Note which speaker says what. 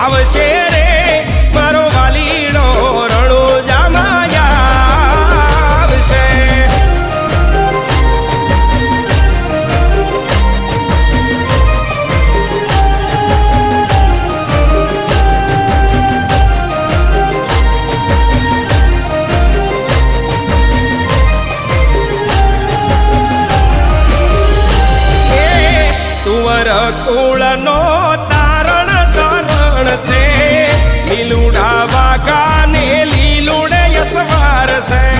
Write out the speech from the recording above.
Speaker 1: આવશે રે મારો વાલીડો રણુજામાં આવશે. કુળનો તારણ તરણ છે લીલુડા વાગા ને લીલુડે યસવાર છે.